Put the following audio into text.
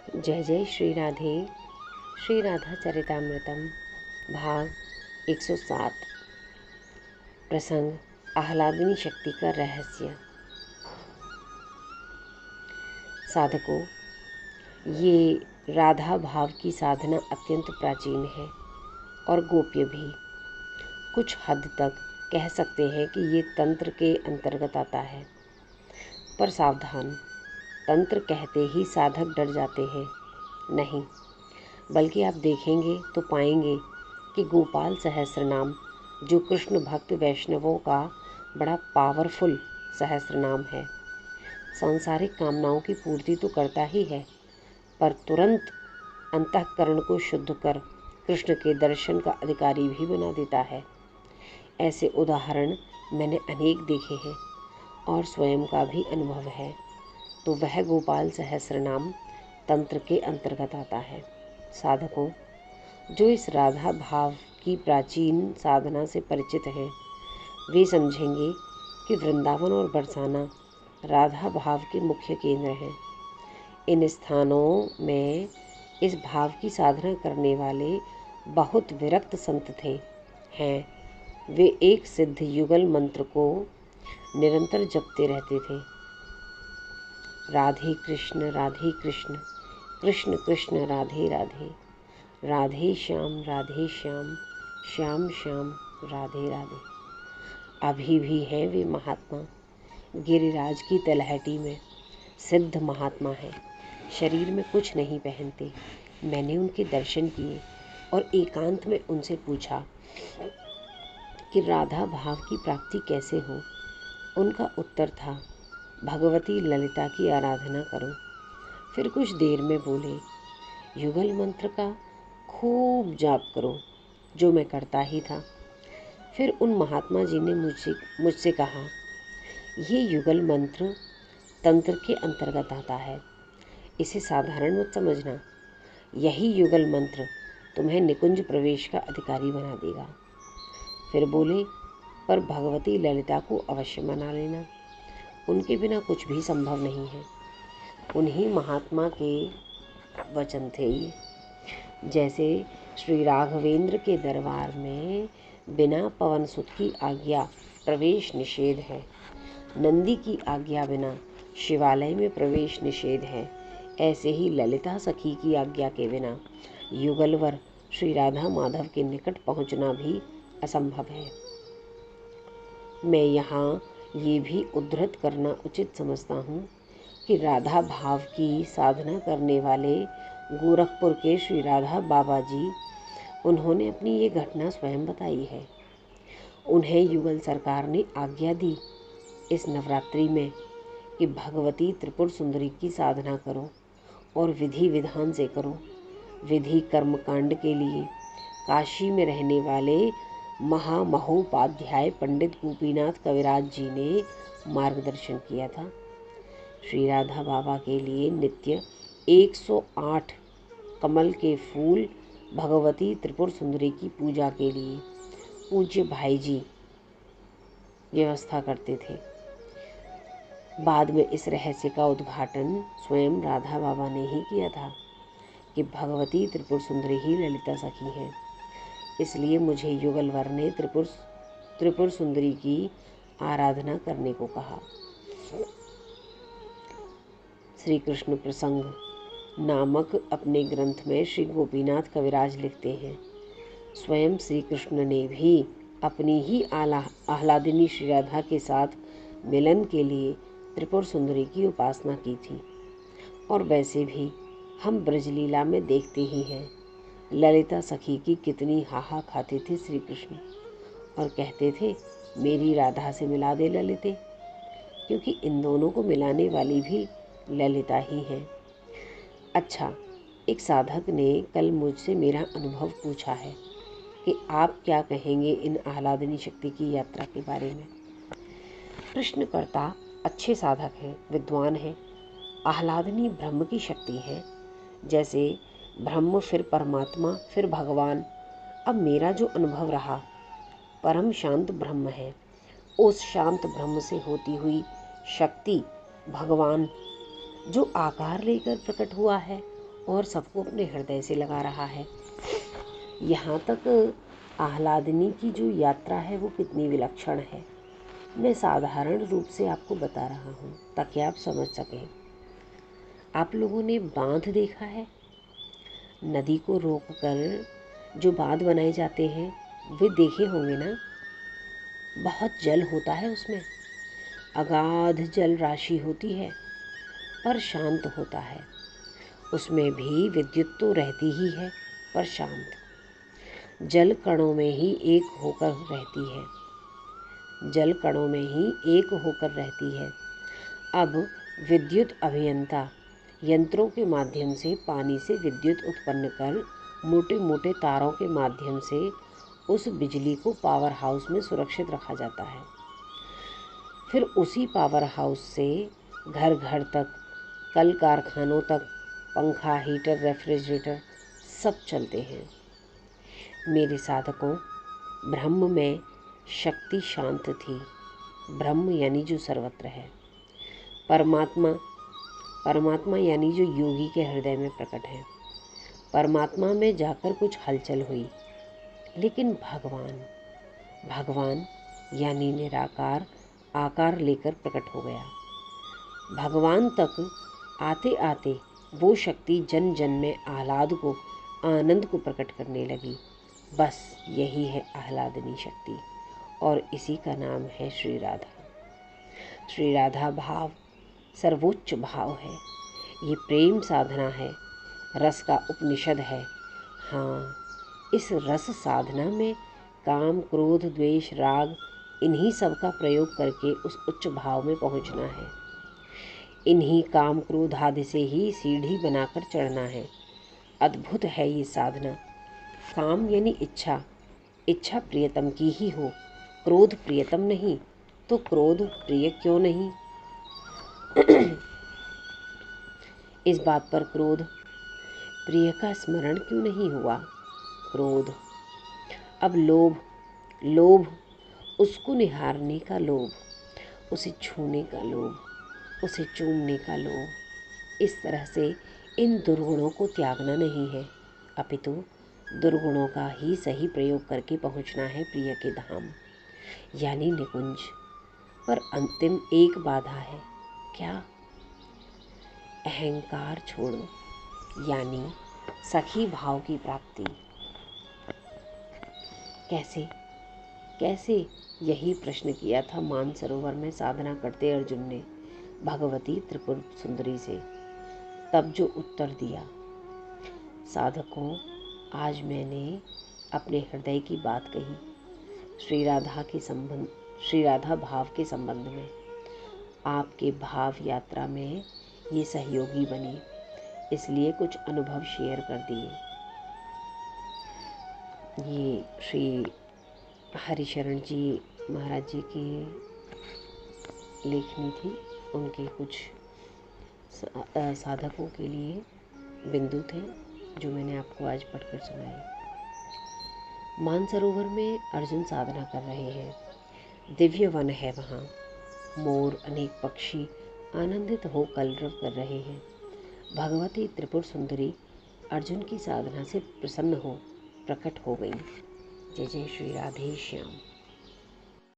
जय जय श्री राधे। श्री राधा चरितामृतम भाग 107। प्रसंग आह्लादिनी शक्ति का रहस्य। साधकों, ये राधा भाव की साधना अत्यंत प्राचीन है और गोप्य भी। कुछ हद तक कह सकते हैं कि ये तंत्र के अंतर्गत आता है। पर सावधान, तंत्र कहते ही साधक डर जाते हैं। नहीं, बल्कि आप देखेंगे तो पाएंगे कि गोपाल सहस्रनाम, जो कृष्ण भक्त वैष्णवों का बड़ा पावरफुल सहस्रनाम है, सांसारिक कामनाओं की पूर्ति तो करता ही है, पर तुरंत अंतःकरण को शुद्ध कर कृष्ण के दर्शन का अधिकारी भी बना देता है। ऐसे उदाहरण मैंने अनेक देखे हैं और स्वयं का भी अनुभव है। तो वह गोपाल सहस्रनाम तंत्र के अंतर्गत आता है। साधकों, जो इस राधा भाव की प्राचीन साधना से परिचित हैं, वे समझेंगे कि वृंदावन और बरसाना राधा भाव के मुख्य केंद्र हैं। इन स्थानों में इस भाव की साधना करने वाले बहुत विरक्त संत हैं। वे एक सिद्ध युगल मंत्र को निरंतर जपते रहते थे। राधे कृष्ण कृष्ण कृष्ण राधे राधे, राधे श्याम श्याम श्याम राधे राधे। अभी भी हैं वे महात्मा, गिरिराज की तलहटी में सिद्ध महात्मा हैं। शरीर में कुछ नहीं पहनते। मैंने उनके दर्शन किए और एकांत में उनसे पूछा कि राधा भाव की प्राप्ति कैसे हो। उनका उत्तर था, भगवती ललिता की आराधना करो। फिर कुछ देर में बोले, युगल मंत्र का खूब जाप करो, जो मैं करता ही था। फिर उन महात्मा जी ने मुझसे कहा, ये युगल मंत्र तंत्र के अंतर्गत आता है, इसे साधारण मत समझना। यही युगल मंत्र तुम्हें निकुंज प्रवेश का अधिकारी बना देगा। फिर बोले, पर भगवती ललिता को अवश्य मना लेना, उनके बिना कुछ भी संभव नहीं है। उन्हीं महात्मा के वचन थे ये। जैसे श्री राघवेंद्र के दरबार में बिना पवन सुत की आज्ञा प्रवेश निषेध है, नंदी की आज्ञा बिना शिवालय में प्रवेश निषेध है, ऐसे ही ललिता सखी की आज्ञा के बिना युगलवर श्री राधा माधव के निकट पहुंचना भी असंभव है। मैं यहाँ ये भी उद्धृत करना उचित समझता हूँ कि राधा भाव की साधना करने वाले गोरखपुर के श्री राधा बाबा जी, उन्होंने अपनी ये घटना स्वयं बताई है। उन्हें युगल सरकार ने आज्ञा दी इस नवरात्रि में कि भगवती त्रिपुर सुंदरी की साधना करो और विधि विधान से करो। विधि कर्मकांड के लिए काशी में रहने वाले महामहोपाध्याय पंडित गोपीनाथ कविराज जी ने मार्गदर्शन किया था। श्री राधा बाबा के लिए नित्य 108 कमल के फूल भगवती त्रिपुर सुंदरी की पूजा के लिए पूज्य भाई जी व्यवस्था करते थे। बाद में इस रहस्य का उद्घाटन स्वयं राधा बाबा ने ही किया था कि भगवती त्रिपुर सुंदरी ही ललिता सखी हैं। इसलिए मुझे युगलवर ने त्रिपुर सुंदरी की आराधना करने को कहा। श्री कृष्ण प्रसंग नामक अपने ग्रंथ में श्री गोपीनाथ कविराज लिखते हैं, स्वयं श्री कृष्ण ने भी अपनी ही आह्लादिनी श्री राधा के साथ मिलन के लिए त्रिपुर सुंदरी की उपासना की थी। और वैसे भी हम ब्रजलीला में देखते ही हैं, ललिता सखी की कितनी हाहा खाते थे श्री कृष्ण और कहते थे, मेरी राधा से मिला दे ललिते, क्योंकि इन दोनों को मिलाने वाली भी ललिता ही है। अच्छा, एक साधक ने कल मुझसे मेरा अनुभव पूछा है कि आप क्या कहेंगे इन आह्लादिनी शक्ति की यात्रा के बारे में। कृष्णकर्ता अच्छे साधक हैं, विद्वान हैं। आह्लादिनी ब्रह्म की शक्ति है, जैसे ब्रह्म फिर परमात्मा फिर भगवान। अब मेरा जो अनुभव रहा, परम शांत ब्रह्म है। उस शांत ब्रह्म से होती हुई शक्ति भगवान जो आकार लेकर प्रकट हुआ है और सबको अपने हृदय से लगा रहा है। यहाँ तक आह्लादिनी की जो यात्रा है वो कितनी विलक्षण है, मैं साधारण रूप से आपको बता रहा हूँ ताकि आप समझ सकें। आप लोगों ने बांध देखा है? नदी को रोककर जो बांध बनाए जाते हैं वे देखे होंगे ना। बहुत जल होता है उसमें, अगाध जल राशि होती है, पर शांत होता है। उसमें भी विद्युत तो रहती ही है, पर शांत। जल कणों में ही एक होकर रहती है, जल कणों में ही एक होकर रहती है। अब विद्युत अभियंता यंत्रों के माध्यम से पानी से विद्युत उत्पन्न कर मोटे मोटे तारों के माध्यम से उस बिजली को पावर हाउस में सुरक्षित रखा जाता है। फिर उसी पावर हाउस से घर घर तक, कल कारखानों तक पंखा, हीटर, रेफ्रिजरेटर सब चलते हैं। मेरे साधकों, ब्रह्म में शक्ति शांत थी। ब्रह्म यानी जो सर्वत्र है, परमात्मा, परमात्मा यानी जो योगी के हृदय में प्रकट है। परमात्मा में जाकर कुछ हलचल हुई, लेकिन भगवान, भगवान यानी निराकार आकार लेकर प्रकट हो गया। भगवान तक आते आते वो शक्ति जन जन में आह्लाद को, आनंद को प्रकट करने लगी। बस यही है आह्लादनी शक्ति, और इसी का नाम है श्री राधा। श्री राधा भाव सर्वोच्च भाव है। ये प्रेम साधना है, रस का उपनिषद है। हाँ, इस रस साधना में काम, क्रोध, द्वेष, राग, इन्हीं सब का प्रयोग करके उस उच्च भाव में पहुंचना है। इन्हीं काम, क्रोध आदि से ही सीढ़ी बनाकर चढ़ना है। अद्भुत है ये साधना। काम यानी इच्छा, इच्छा प्रियतम की ही हो, क्रोध प्रियतम नहीं, तो क्रोध प्रिय क्यों नहीं? इस बात पर क्रोध प्रिय का स्मरण क्यों नहीं हुआ? क्रोध। अब लोभ, लोभ उसको निहारने का लोभ, उसे छूने का लोभ, उसे चूमने का लोभ। इस तरह से इन दुर्गुणों को त्यागना नहीं है, अपितु दुर्गुणों का ही सही प्रयोग करके पहुंचना है प्रिय के धाम यानी निकुंज। पर अंतिम एक बाधा है, क्या? अहंकार छोड़ो, यानी सखी भाव की प्राप्ति। कैसे कैसे? यही प्रश्न किया था मानसरोवर में साधना करते अर्जुन ने भगवती त्रिपुर सुंदरी से। तब जो उत्तर दिया, साधकों, आज मैंने अपने हृदय की बात कही श्री राधा भाव के संबंध में। आपके भाव यात्रा में ये सहयोगी बनी, इसलिए कुछ अनुभव शेयर कर दिए। ये श्री हरिशरण जी महाराज जी की लेखनी थी, उनके कुछ साधकों के लिए बिंदु थे जो मैंने आपको आज पढ़कर सुनाए। मानसरोवर में अर्जुन साधना कर रहे हैं। दिव्य वन है वहाँ, मोर, अनेक पक्षी आनंदित हो कलरव कर रहे हैं। भगवती त्रिपुर सुंदरी अर्जुन की साधना से प्रसन्न हो प्रकट हो गई। जय जय श्री राधे श्याम।